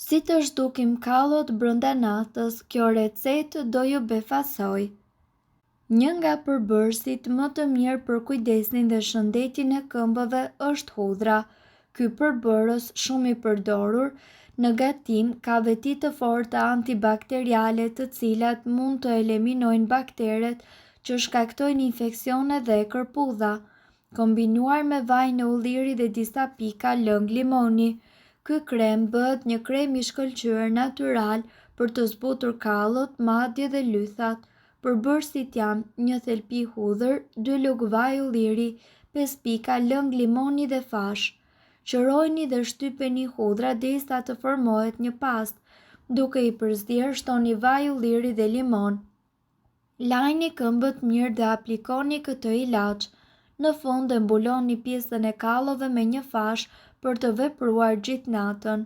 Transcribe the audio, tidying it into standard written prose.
Si të zhdukim kallot brenda natës, kjo recetë do ju befasoj. Një nga përbërësit më të mirë për kujdesin dhe shëndetin e këmbëve është hudhra. Ky përbërës shumë i përdorur në gatim ka veti të forta antibakteriale të cilat mund të eliminojnë bakteret që shkaktojnë infeksione dhe kërpudha. Kombinuar me vaj në ulliri dhe disa pika lëng limoni, ky krem bëhet një krem i shkëlqyer natyral për të zbutur kallot, madje dhe lythat. Përbërësit janë një thelpi hudhër, 2 lugë vaj ulliri, 5 pika lëng limoni dhe fash. Qërojini dhe shtypeni hudhra derisa të formohet një pastë, duke i përzierë shtoni vaj ulliri dhe limon. Lajni këmbët mirë dhe aplikoni këtë ilaç. Në fund e mbuloni pjesën e kallove me një fash për të vepruar gjithë natën.